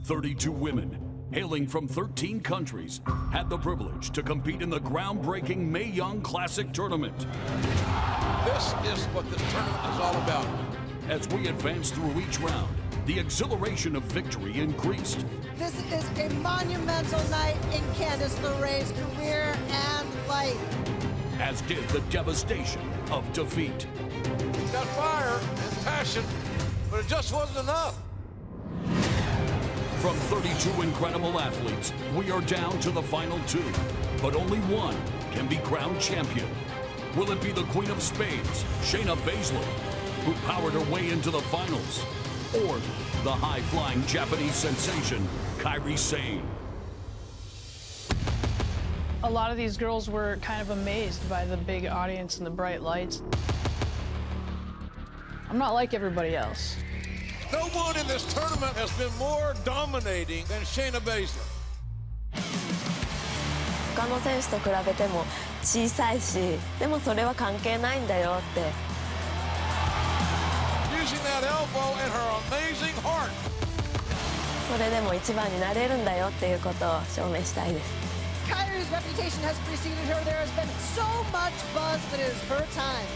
32 women, hailing from 13 countries, had the privilege to compete in the groundbreaking Mae Young Classic tournament. This is what this tournament is all about. As we advanced through each round, the exhilaration of victory increased. This is a monumental night in Candice LeRae's career and life. As did the devastation of defeat. He's got fire and passion, but it just wasn't enough. From 32 incredible athletes, we are down to the final 2, but only one can be crowned champion. Will it be the Queen of Spades, Shayna Baszler, who powered her way into the finals, or the high-flying Japanese sensation, Kairi Sane? A lot of these girls were kind of amazed by the big audience and the bright lights. I'm not like everybody else. No one in this tournament has been more dominating than Shayna Baszler. 他の選手と比べても小さいし、でもそれは関係ないんだよって。Using that elbow and her amazing heart. それでも一番になれるんだよっていうことを証明したいです。Kairi's reputation has preceded her. There has been so much buzz, but it is her time.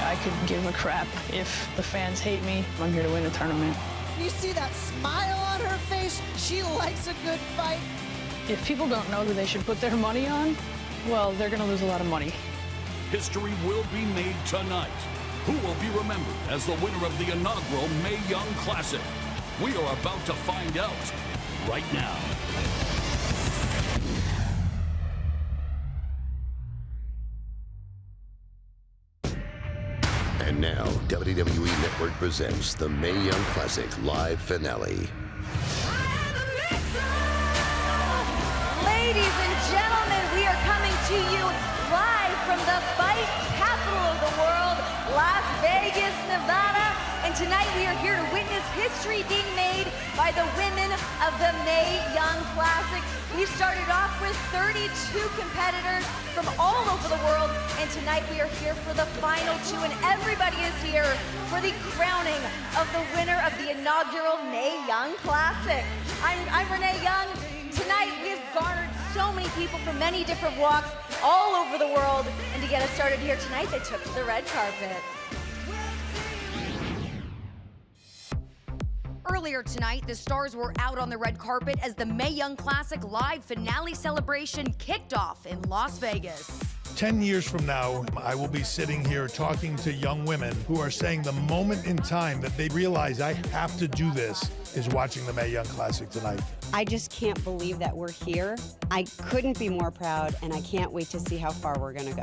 I could give a crap if the fans hate me. I'm here to win the tournament. You see that smile on her face? She likes a good fight. If people don't know who they should put their money on, well, they're going to lose a lot of money. History will be made tonight. Who will be remembered as the winner of the inaugural Mae Young Classic? We are about to find out right now. And now, WWE Network presents the Mae Young Classic live finale. Ladies and gentlemen, we are coming to you live from the fight capital of the world, Las Vegas, Nevada. And tonight we are here to witness history being made by the women of the Mae Young Classic. We started off with 32 competitors from all over the world, and tonight we are here for the final 2, and everybody is here for the crowning of the winner of the inaugural Mae Young Classic. I'm Renee Young. Tonight we've garnered so many people from many different walks all over the world, and to get us started here tonight, they took to the red carpet. Earlier tonight, the stars were out on the red carpet as the Mae Young Classic live finale celebration kicked off in Las Vegas. 10 years from now, I will be sitting here talking to young women who are saying the moment in time that they realize I have to do this is watching the Mae Young Classic tonight. I just can't believe that we're here. I couldn't be more proud, and I can't wait to see how far we're gonna go.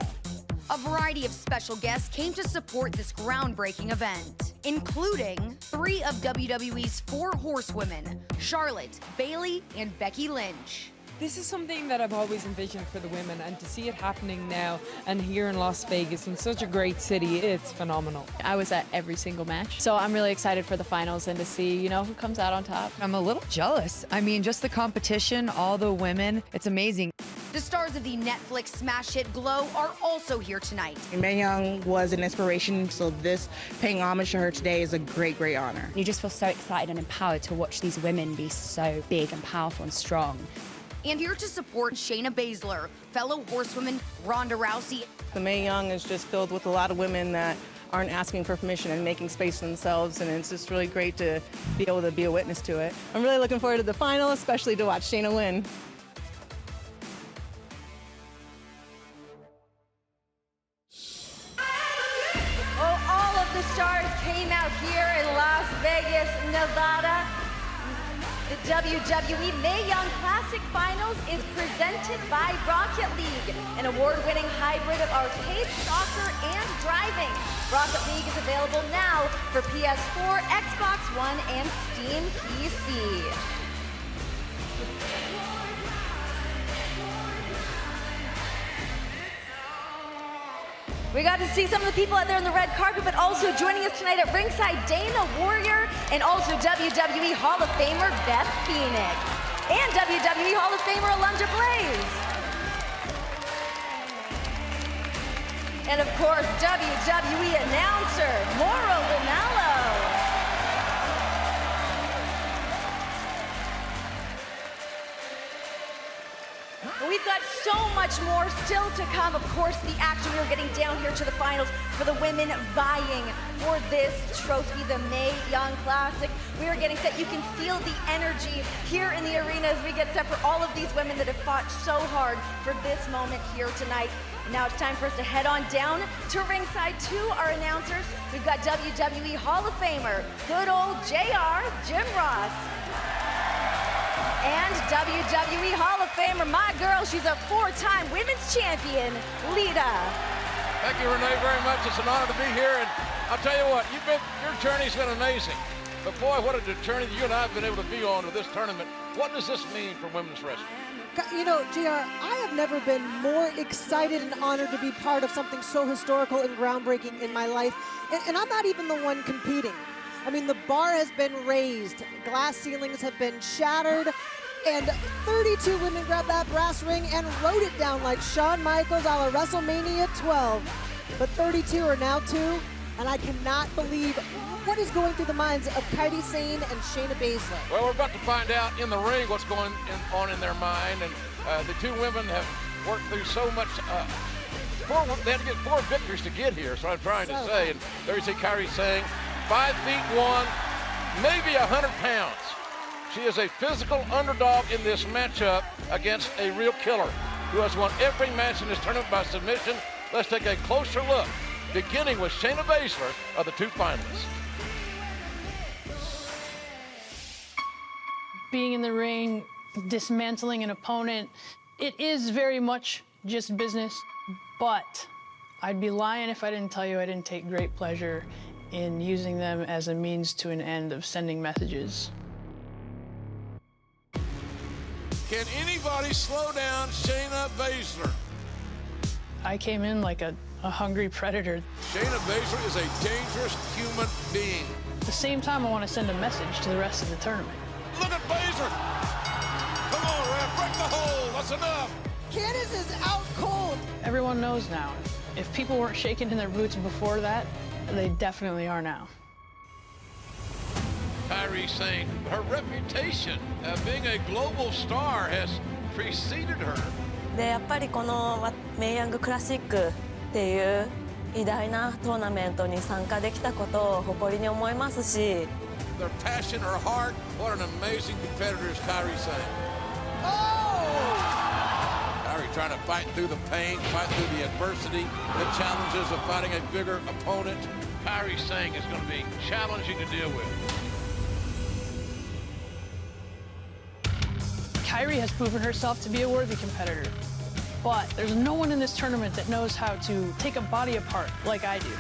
A variety of special guests came to support this groundbreaking event, including 3 of WWE's 4 horsewomen, Charlotte, Bayley, and Becky Lynch. This is something that I've always envisioned for the women, and to see it happening now and here in Las Vegas, in such a great city, it's phenomenal. I was at every single match, so I'm really excited for the finals and to see, you know, who comes out on top. I'm a little jealous. I mean, just the competition, all the women, it's amazing. The stars of the Netflix smash hit Glow are also here tonight. Mae Young was an inspiration, so this paying homage to her today is a great, great honor. You just feel so excited and empowered to watch these women be so big and powerful and strong. And here to support Shayna Baszler, fellow horsewoman Ronda Rousey. The Mae Young is just filled with a lot of women that aren't asking for permission and making space for themselves, and it's just really great to be able to be a witness to it. I'm really looking forward to the final, especially to watch Shayna win. Oh, all of the stars came out here in Las Vegas, Nevada. The WWE Mae Young Classic Finals is presented by Rocket League, an award-winning hybrid of arcade, soccer, and driving. Rocket League is available now for PS4, Xbox One, and Steam PC. We got to see some of the people out there on the red carpet, but also joining us tonight at ringside, Dana Warrior, and also WWE Hall of Famer Beth Phoenix, and WWE Hall of Famer Alundra Blaze. And of course, WWE announcer Mauro Ranallo. we've got so much more still to come. Of course, the action, we are getting down here to the finals for the women vying for this trophy, the Mae Young Classic. We are getting set. You can feel the energy here in the arena as we get set for all of these women that have fought so hard for this moment here tonight. Now it's time for us to head on down to ringside to our announcers. We've got WWE Hall of Famer, good old JR, Jim Ross. And WWE Hall of Famer, my girl, she's a 4-time women's champion, Lita. Thank you, Renee, very much. It's an honor to be here. And I'll tell you what, your journey's been amazing. But boy, what a journey that you and I have been able to be on with this tournament. What does this mean for women's wrestling? You know, JR, I have never been more excited and honored to be part of something so historical and groundbreaking in my life. And I'm not even the one competing. I mean, the bar has been raised, glass ceilings have been shattered, and 32 women grabbed that brass ring and wrote it down like Shawn Michaels a la WrestleMania 12. But 32 are now 2, and I cannot believe what is going through the minds of Kairi Sane and Shayna Baszler. Well, we're about to find out in the ring what's going on in their mind, and the two women have worked through so much. They had to get 4 victories to get here, so I'm trying to say. And there you see Kairi Sane, 5 feet 1, maybe 100 pounds. She is a physical underdog in this matchup against a real killer who has won every match in this tournament by submission. Let's take a closer look, beginning with Shayna Baszler of the 2 finalists. Being in the ring, dismantling an opponent, it is very much just business, but I'd be lying if I didn't tell you I didn't take great pleasure in using them as a means to an end of sending messages. Can anybody slow down Shayna Baszler? I came in like a hungry predator. Shayna Baszler is a dangerous human being. At the same time, I want to send a message to the rest of the tournament. Look at Baszler! Come on, ref, break the hold, that's enough! Candace is out cold. Everyone knows now. If people weren't shaking in their boots before that, they definitely are now. Kairi Sane, her reputation of being a global star has preceded her. でやっぱりこのメイヤングクラシックっていう偉大なトーナメントに参加できたことを誇りに思いますし。Their passion, her heart, what an amazing competitor is Kairi Sane. Oh! Kairi trying to fight through the pain, fight through the adversity, the challenges of fighting a bigger opponent. Kairi Sane is going to be challenging to deal with. Kairi has proven herself to be a worthy competitor, but there's no one in this tournament that knows how to take a body apart like I do.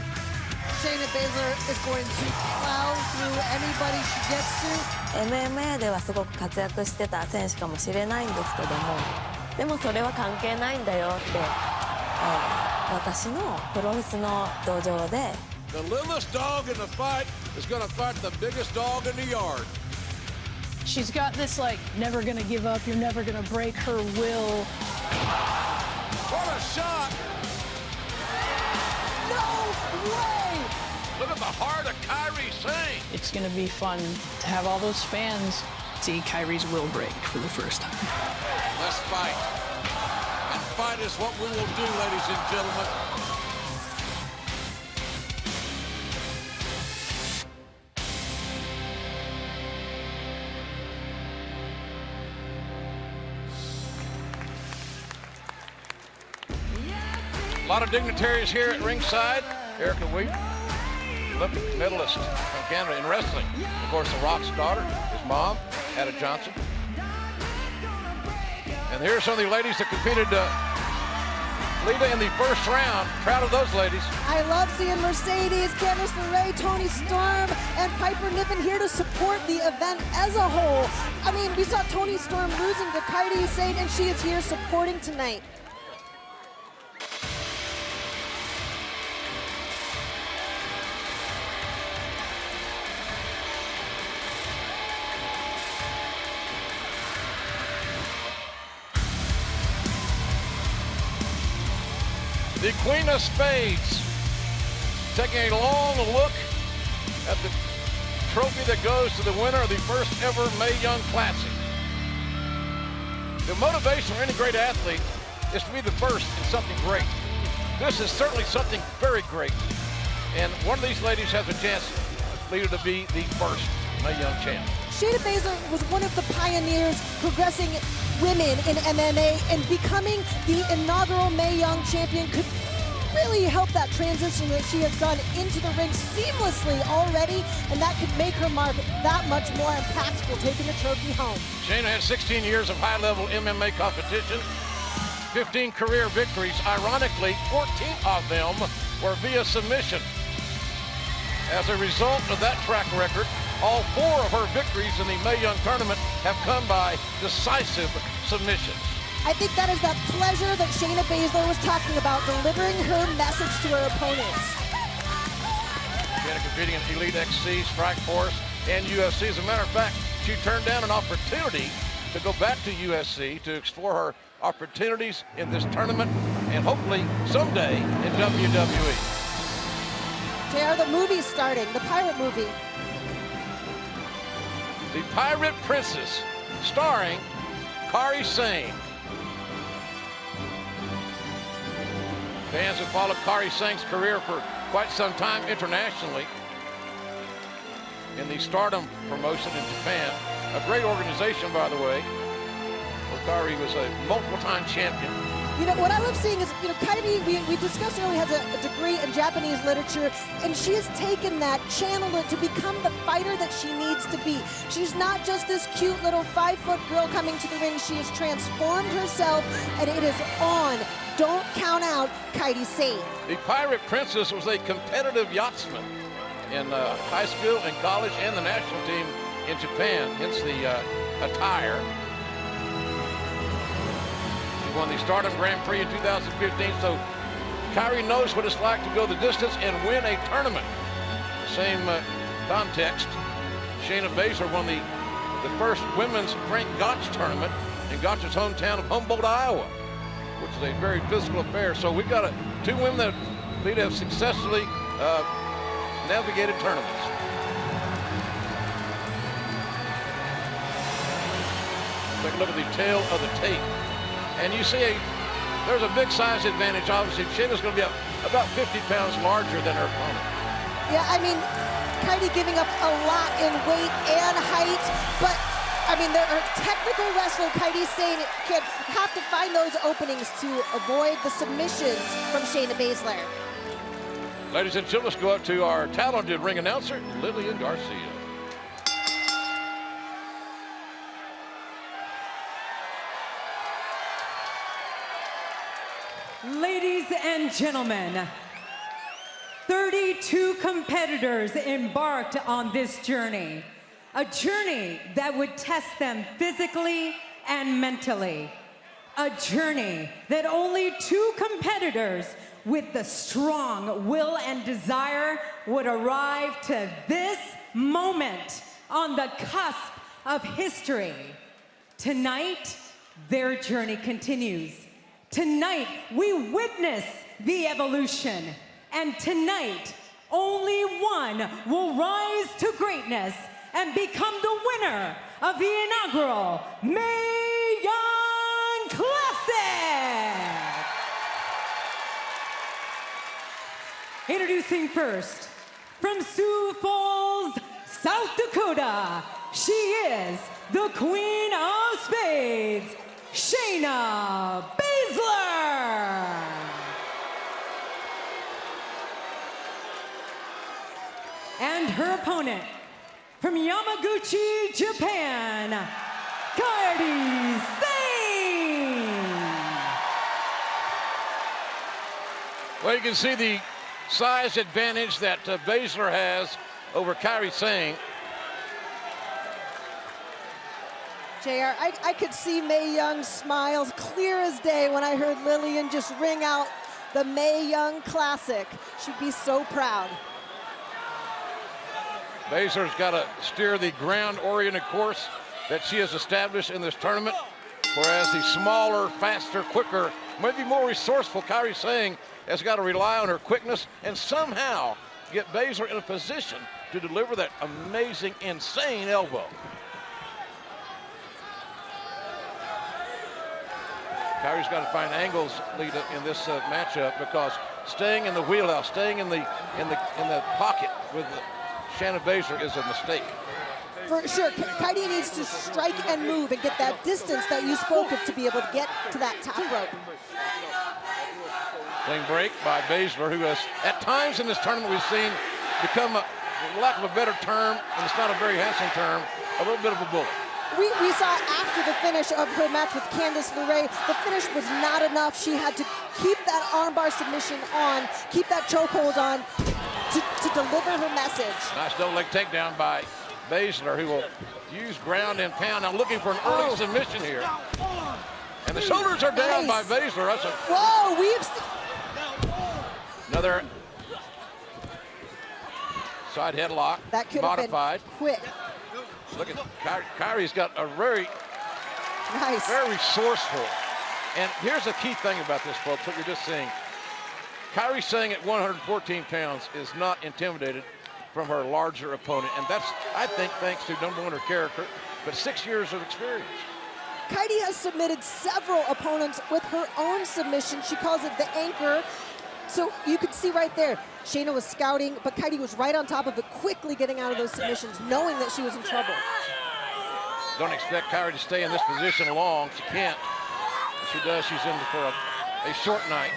Shayna Baszler is going to plow through anybody she gets to. MMA ではすごく活躍してた選手かもしれないんですけども、でもそれは関係ないんだよって、私のプロレスの道場で。The littlest dog in the fight is going to fight the biggest dog in the yard. She's got this like never gonna give up, you're never gonna break her will. What a shot! No way! Look at the heart of Kairi Sane. It's gonna be fun to have all those fans see Kairi's will break for the first time. Let's fight. And fight is what we will do, ladies and gentlemen. A lot of dignitaries here at ringside. Erica Wheat, Olympic medalist from Canada in wrestling. Of course, The Rock's daughter, his mom, Ada Johnson. And here's some of the ladies that competed, Lita, in the first round. Proud of those ladies. I love seeing Mercedes, Candice LeRae, Toni Storm, and Piper Niven here to support the event as a whole. I mean, we saw Toni Storm losing to Kairi Sane, and she is here supporting tonight. The Queen of Spades taking a long look at the trophy that goes to the winner of the first ever Mae Young Classic. The motivation for any great athlete is to be the first in something great. This is certainly something very great. And one of these ladies has a chance later to be the first Mae Young champ. Shayna Baszler was one of the pioneers progressing women in MMA, and becoming the inaugural Mae Young champion could really help that transition that she has done into the ring seamlessly already, and that could make her mark that much more impactful, taking the trophy home. Shayna has 16 years of high-level MMA competition, 15 career victories. Ironically, 14 of them were via submission. As a result of that track record, all 4 of her victories in the Mae Young tournament have come by decisive submissions. I think that is that pleasure that Shayna Baszler was talking about, delivering her message to her opponents. Shayna competing in Elite XC, Strikeforce, and UFC. As a matter of fact, she turned down an opportunity to go back to UFC to explore her opportunities in this tournament and hopefully someday in WWE. JR, the movie's starting, the pirate movie. The Pirate Princess, starring Kairi Sane. Fans have followed Kairi Sane's career for quite some time internationally in the Stardom promotion in Japan. A great organization, by the way, where Kairi was a multiple-time champion. You know, what I love seeing is, you know, Kairi, we discussed earlier, has a degree in Japanese literature, and she has taken that, channeled it to become the fighter that she needs to be. She's not just this cute little 5-foot girl coming to the ring. She has transformed herself, and it is on. Don't count out Kairi Sane. The Pirate Princess was a competitive yachtsman in high school and college and the national team in Japan, hence the attire. She won the Stardom Grand Prix in 2015, so Kairi knows what it's like to go the distance and win a tournament. Same context, Shayna Baszler won the first women's Frank Gotch tournament in Gotch's hometown of Humboldt, Iowa, which is a very physical affair. So we've got 2 women that have successfully navigated tournaments. Take a look at the tail of the tape. And you see there's a big size advantage, obviously. Shayna's going to be about 50 pounds larger than her opponent. Yeah, I mean, Kairi giving up a lot in weight and height, but I mean, there are technical wrestler Kairi Sane can have to find those openings to avoid the submissions from Shayna Baszler. Ladies and gentlemen, let's go up to our talented ring announcer, Lillian Garcia. Ladies and gentlemen, 32 competitors embarked on this journey. A journey that would test them physically and mentally. A journey that only 2 competitors with the strong will and desire would arrive to this moment on the cusp of history. Tonight, their journey continues. Tonight, we witness the evolution. And tonight, only one will rise to greatness and become the winner of the inaugural Mae Young Classic. Introducing first, from Sioux Falls, South Dakota, she is the Queen of Spades, Shayna Baszler. And her opponent, from Yamaguchi, Japan, Kairi Sane. Well, you can see the size advantage that Baszler has over Kairi Sane. JR, I could see Mae Young's smiles clear as day when I heard Lillian just ring out the Mae Young Classic. She'd be so proud. Baszler's got to steer the ground-oriented course that she has established in this tournament, whereas the smaller, faster, quicker, maybe more resourceful Kairi Sane has got to rely on her quickness and somehow get Baszler in a position to deliver that amazing, insane elbow. Kairi's got to find angles in this matchup, because staying in the wheelhouse, staying in the pocket with Shayna Baszler is a mistake. For sure, Kairi needs to strike and move and get that distance that you spoke of to be able to get to that top rope. Clean break by Baszler, who has, at times in this tournament, we've seen become, for lack of a better term, and it's not a very handsome term, a little bit of a bully. We saw after the finish of her match with Candice LeRae, the finish was not enough. She had to keep that armbar submission on, keep that chokehold on to deliver her message. Nice double leg takedown by Baszler, who will use ground and pound. Now looking for an early submission here. And the shoulders are down by Baszler. That's a whoa, another side headlock. That could modified. Have been quick. Look at Kairi's got a very resourceful. And here's the key thing about this, folks, what you're just seeing. Kairi Sane at 114 pounds is not intimidated from her larger opponent. And that's, I think, thanks to, number one, her character, but 6 years of experience. Kairi has submitted several opponents with her own submission. She calls it the anchor. So you can see right there, Shayna was scouting, but Kairi was right on top of it, quickly getting out of those submissions, knowing that she was in trouble. Don't expect Kairi to stay in this position long. She can't. If she does, she's in for a short night.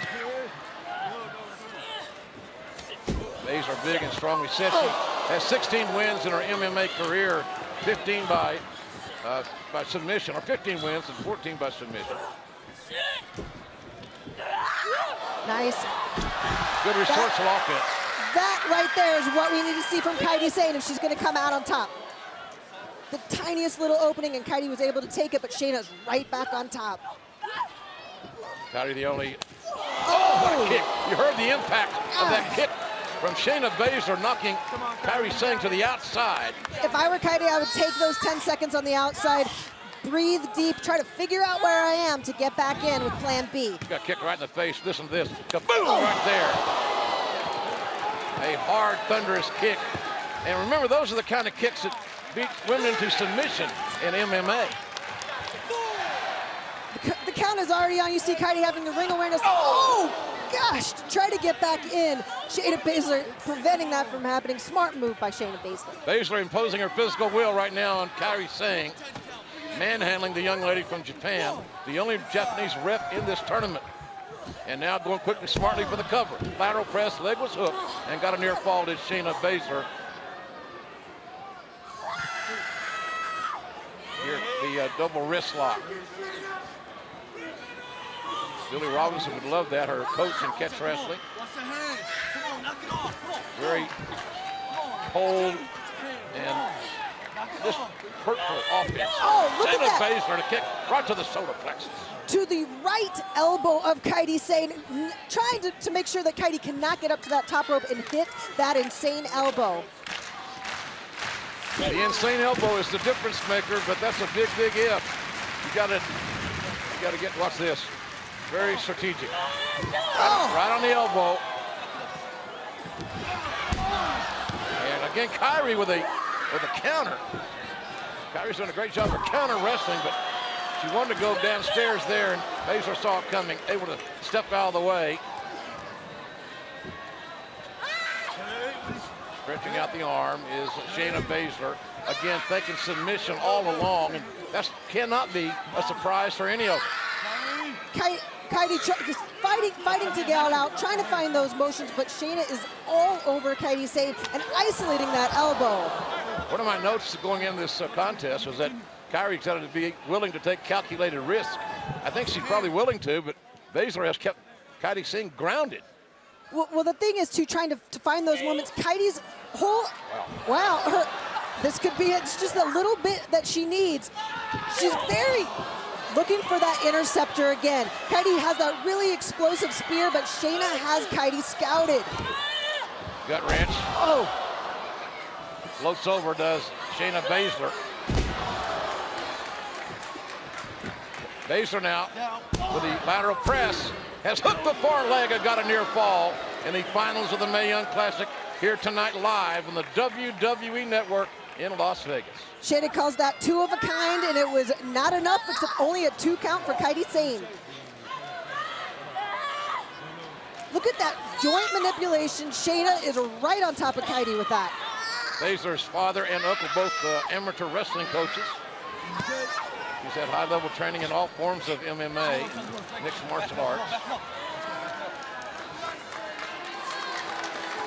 Baszler big and strong. We said she has 16 wins in her MMA career, 15 by submission, or 15 wins and 14 by submission. Nice. Good resourceful offense. That right there is what we need to see from Kairi Sane if she's going to come out on top. The tiniest little opening, and Kairi was able to take it, but Shayna's right back on top. Kairi the only... what a kick. You heard the impact of that kick from Shayna Baszler, knocking Kairi Sane to the outside. If I were Kairi, I would take those 10 seconds on the outside, breathe deep, try to figure out where I am to get back in with plan B. Got kicked right in the face, listen to this. Kaboom, right there. A hard, thunderous kick. And remember, those are the kind of kicks that beat women into submission in MMA. The count is already on. You see Kairi having the ring awareness. Oh, gosh, to try to get back in. Shayna Baszler preventing that from happening. Smart move by Shayna Baszler. Baszler imposing her physical will right now on Kairi Sane. Manhandling the young lady from Japan, the only Japanese rep in this tournament. And now going quickly, smartly for the cover. Lateral press, leg was hooked, and got a near fall to Shayna Baszler. Here, the double wrist lock. Billy Robinson would love that, her coach in catch wrestling. Very cold and just hurtful offense. Oh, look Shayna at that. Baszler to kick right to the solar plexus. To the right elbow of Kairi Sane, trying to make sure that Kairi cannot get up to that top rope and hit that insane elbow. The insane elbow is the difference maker, but that's a big, big if. You gotta get, watch this. Very strategic. Right on the elbow. And again, Kairi with a counter. Kairi's doing a great job of counter wrestling, but she wanted to go downstairs there, and Baszler saw it coming, able to step out of the way. Stretching out the arm is Shayna Baszler. Again, thinking submission all along, and that cannot be a surprise for any of them. Kairi just fighting to get out, trying to find those motions, but Shayna is all over Kairi Sane and isolating that elbow. One of my notes going in this contest was that Kairi said to be willing to take calculated risk. I think she's probably willing to, but Baszler has kept Kairi Sane grounded. Well, the thing is, too, trying to find those moments. Kairi's whole, this could be it's just a little bit that she needs. She's very looking for that interceptor again. Kairi has that really explosive spear, but Shayna has Kairi scouted. Gut wrench. Oh. Floats over, does Shayna Baszler. Baszler now with the lateral press has hooked the far leg and got a near fall in the finals of the Mae Young Classic here tonight live on the WWE Network in Las Vegas. Shayna calls that two of a kind, and it was not enough. It's only a 2 count for Kairi Sane. Look at that joint manipulation. Shayna is right on top of Kairi with that. Baszler's father and uncle, both amateur wrestling coaches. He's had high-level training in all forms of MMA, mixed martial arts.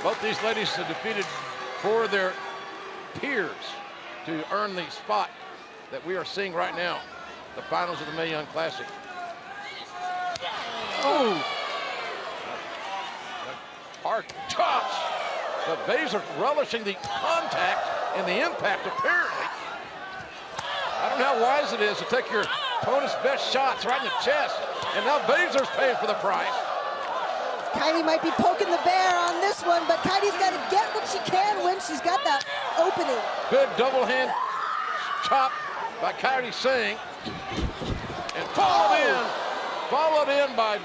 Both these ladies have defeated 4 of their peers to earn the spot that we are seeing right now, the finals of the Mae Young Classic. Oh! Hard touch, but Baszler relishing the contact and the impact, apparently. I don't know how wise it is to take your opponent's best shots right in the chest, and now Baszler's paying for the price. Kairi might be poking the bear on this one, but Kairi's got to get what she can when she's got that opening. Good double hand chop by Kairi Sane, and followed in by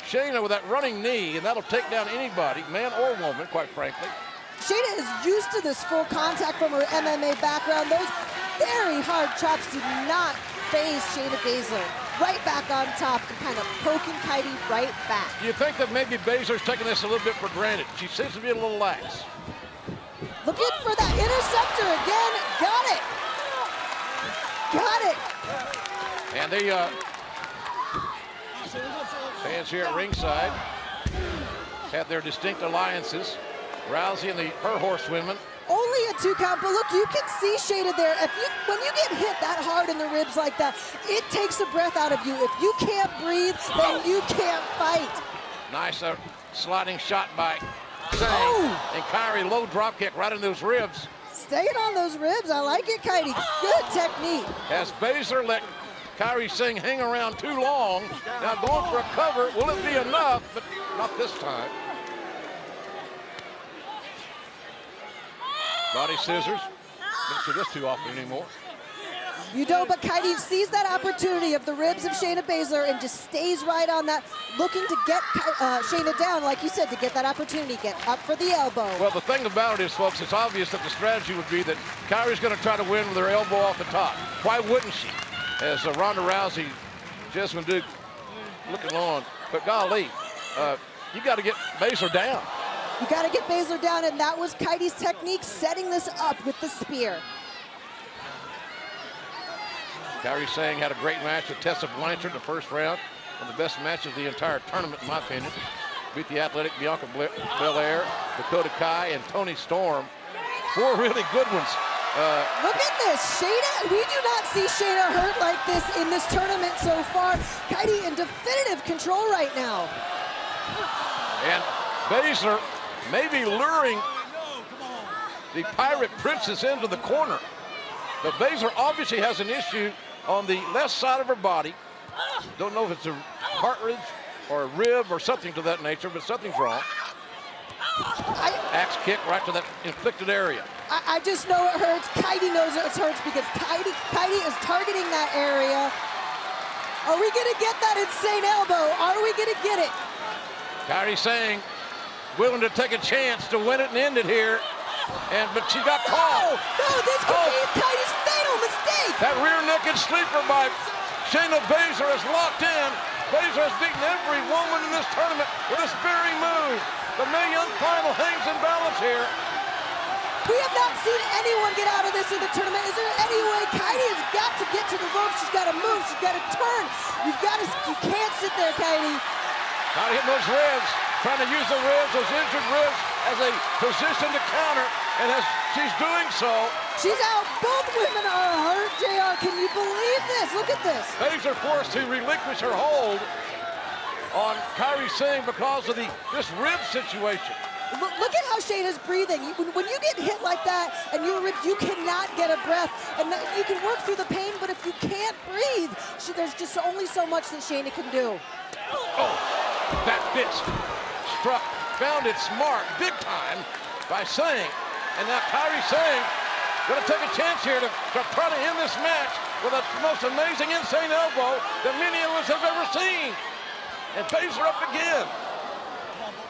Shayna with that running knee, and that'll take down anybody, man or woman, quite frankly. Shayna is used to this full contact from her MMA background. Those very hard chops did not phase Shayna Baszler. Right back on top and kind of poking Kairi right back. Do you think that maybe Baszler's taking this a little bit for granted? She seems to be a little lax. Looking for that interceptor again. Got it. And the fans here at ringside have their distinct alliances. Rousey and her horsewomen. Only a 2 count, but look, you can see Shayna there. When you get hit that hard in the ribs like that, it takes the breath out of you. If you can't breathe, then you can't fight. Nice sliding shot by Sane, and Kairi low drop kick right in those ribs. Staying on those ribs, I like it, Kairi. Good technique. As Baszler let Kairi Sane hang around too long, now going for a cover, will it be enough? But not this time. Body scissors. Don't see this too often anymore. You don't, but Kairi sees that opportunity of the ribs of Shayna Baszler and just stays right on that, looking to get Shayna down, like you said, to get that opportunity, get up for the elbow. Well, the thing about it is, folks, it's obvious that the strategy would be that Kairi's going to try to win with her elbow off the top. Why wouldn't she? As Ronda Rousey, Jessamine Duke looking on. But golly, you got to get Baszler down. You got to get Baszler down, and that was Kairi's technique, setting this up with the spear. Kairi Sane had a great match with Tessa Blanchard in the first round. One of the best matches of the entire tournament, in my opinion. Beat the athletic Bianca Belair, Dakota Kai, and Toni Storm. 4 really good ones. Look at this, Shayna. We do not see Shayna hurt like this in this tournament so far. Kairi in definitive control right now. And Baszler maybe luring the Pirate Princess into the corner. But Baszler obviously has an issue on the left side of her body. Don't know if it's a cartilage or a rib or something to that nature, but something's wrong. Axe kick right to that inflicted area. I just know it hurts. Kairi knows it hurts because Kairi is targeting that area. Are we going to get that insane elbow? Are we going to get it? Kairi Sane willing to take a chance to win it and end it here. But she got caught. No, this could be Kairi's fatal mistake. That rear naked sleeper by Shayna Baszler is locked in. Baszler has beaten every woman in this tournament with this very move. The Mae Young final hangs in balance here. We have not seen anyone get out of this in the tournament. Is there any way? Kairi has got to get to the ropes. She's got to move. She's got to turn. You can't sit there, Kairi. Not hitting those ribs. Trying to use the ribs, those injured ribs, as a position to counter. And as she's doing so, she's out. Both women are hurt, JR. Can you believe this? Look at this. Baszler forced to relinquish her hold on Kairi Sane because of this rib situation. Look at how Shayna's breathing. When you get hit like that and your ribs, you cannot get a breath. And you can work through the pain, but if you can't breathe, there's just only so much that Shayna can do. Oh, that fist struck, found its mark big time by Sane. And now Kairi Sane going to take a chance here to try to end this match with the most amazing insane elbow that many of us have ever seen. And Baszler up again.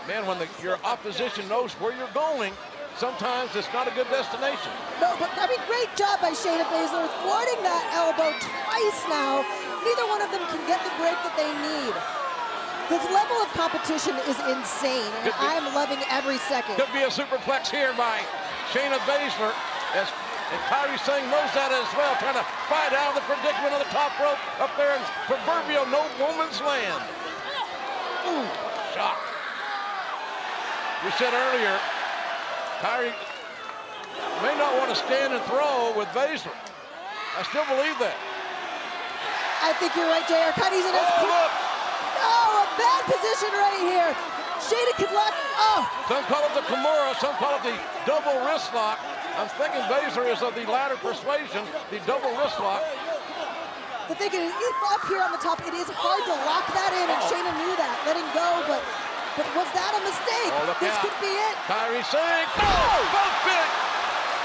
Man, when your opposition knows where you're going, sometimes it's not a good destination. No, but I mean, great job by Shayna Baszler thwarting that elbow twice now. Neither one of them can get the break that they need. The level of competition is insane, and I am loving every second. Could be a superplex here by Shayna Baszler, and Kairi Sane knows that as well, trying to fight out of the predicament of the top rope up there in proverbial no woman's land. Ooh, shot. We said earlier, Kairi may not want to stand and throw with Baszler. I still believe that. I think you're right, JR. Kairi's in a bad position right here. Shayna could lock. Oh! Some call it the Kimura, some call it the double wrist lock. I'm thinking Baszler is of the latter persuasion, the double wrist lock. The thing is, up here on the top, it is hard to lock that in, and Shayna knew that, letting go, but was that a mistake? Oh, this could be it. Kairi Sane. Oh! Both big.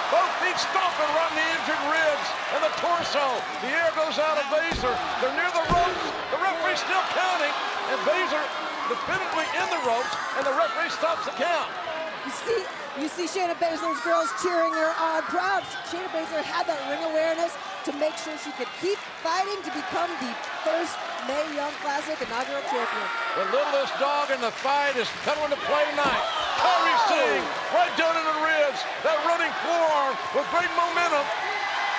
Both feet stomping right in the injured ribs and the torso. The air goes out of Baszler. They're near the ropes. The referee's still counting, and Baszler definitively in the ropes, and the referee stops the count. You see Shayna Baszler's girls cheering her on. Proud. Shayna Baszler had that ring awareness to make sure she could keep fighting to become the first Mae Young Classic inaugural champion. The littlest dog in the fight is coming to play tonight. Kairi Sane right down in the ribs. That running forearm with great momentum.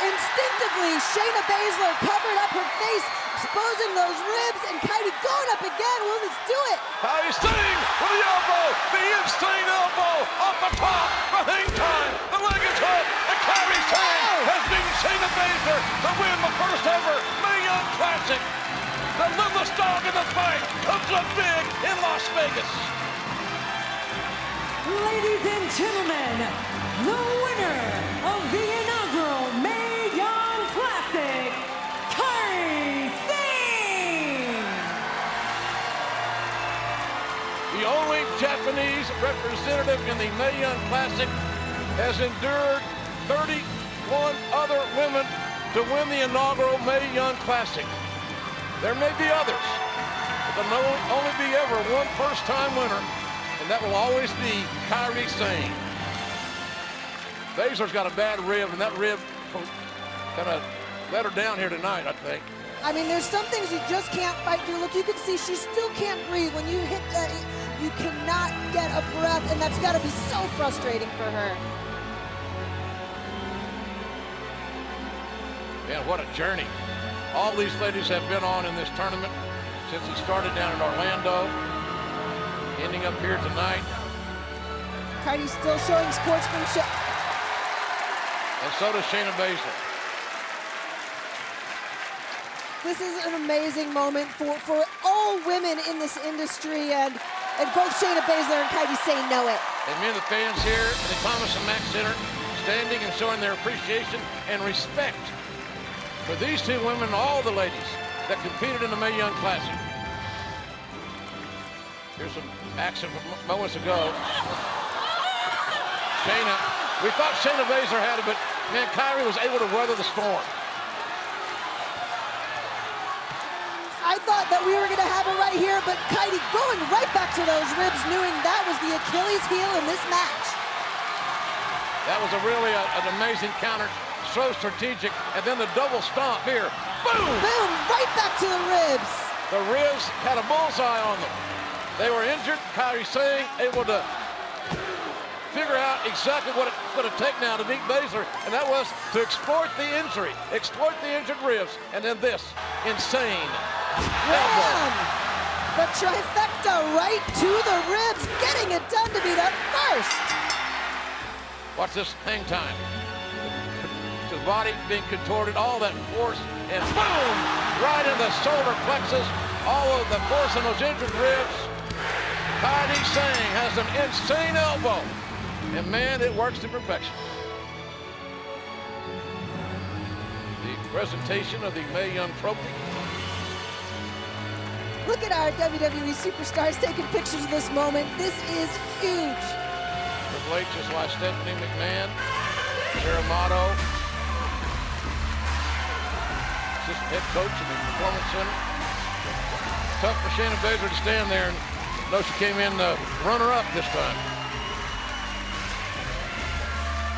Instinctively, Shayna Baszler covered up her face, exposing those ribs, and Kairi going up again. Well, let's do it. Kairi Sane with the elbow, the insane elbow off the top, the hang time, the leg is up, and Kairi Sane has beaten Shayna Baszler to win the first ever Mae Young Classic. The littlest dog in the fight comes up big in Las Vegas. Ladies and gentlemen, the winner of the inaugural Mae Young Classic, Kairi Sane! The only Japanese representative in the Mae Young Classic has endured 31 other women to win the inaugural Mae Young Classic. There may be others, but there will only be ever one first-time winner, and that will always be Kairi Sane. Baszler's got a bad rib, and that rib kind of let her down here tonight, I think. I mean, there's some things you just can't fight through. Look, you can see she still can't breathe. When you hit that, you cannot get a breath, and that's got to be so frustrating for her. Man, what a journey. All these ladies have been on in this tournament since it started down in Orlando, ending up here tonight. Kairi's still showing sportsmanship. And so does Shayna Baszler. This is an amazing moment for all women in this industry, and both Shayna Baszler and Kairi Sane know it. And many of the fans here at the Thomas & Mack Center standing and showing their appreciation and respect for these two women and all the ladies that competed in the Mae Young Classic. Here's some action from moments ago. Shayna, we thought Shayna Baszler had it, but man, Kairi was able to weather the storm. I thought that we were going to have it right here, but Kairi going right back to those ribs, knowing that was the Achilles heel in this match. That was really an amazing counter. So strategic, and then the double stomp here. Boom! Boom! Right back to the ribs. The ribs had a bullseye on them. They were injured. Kairi Sane able to figure out exactly what it's going to take now to beat Baszler, and that was to exploit the injury, exploit the injured ribs, and then this insane elbow. The trifecta right to the ribs, getting it done to be the first. Watch this hang time. The body being contorted, all that force, and boom! Right in the solar plexus, all of the force in those injured ribs. Kairi Sane has an insane elbow, and man, it works to perfection. The presentation of the Mae Young Trophy. Look at our WWE superstars taking pictures of this moment. This is huge. Triple H is why Stephanie McMahon, Shiramato, assistant head coach in the Performance Center. Tough for Shayna Baszler to stand there and know she came in runner-up this time.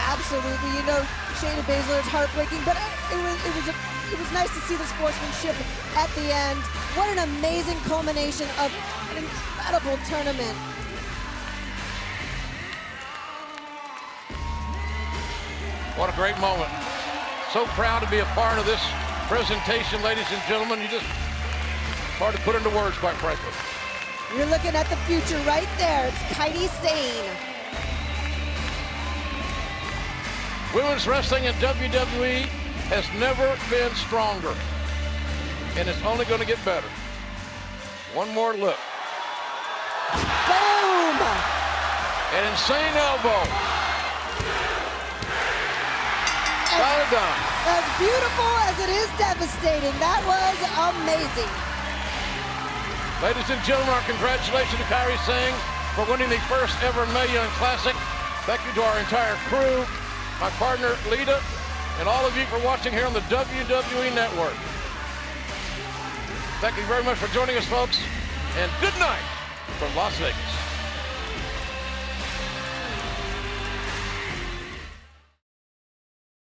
Absolutely. You know, Shayna Baszler. It's heartbreaking, but it was nice to see the sportsmanship at the end. What an amazing culmination of an incredible tournament. What a great moment. So proud to be a part of this presentation, ladies and gentlemen. It's hard to put into words, quite frankly. You're looking at the future right there. It's Kairi Sane. Women's wrestling in WWE has never been stronger, and it's only going to get better. One more look. Boom! An insane elbow. Got it done. As beautiful as it is devastating, that was amazing. Ladies and gentlemen, our congratulations to Kairi Sane for winning the first ever Mae Young Classic. Thank you to our entire crew, my partner Lita, and all of you for watching here on the WWE Network. Thank you very much for joining us, folks, and good night from Las Vegas.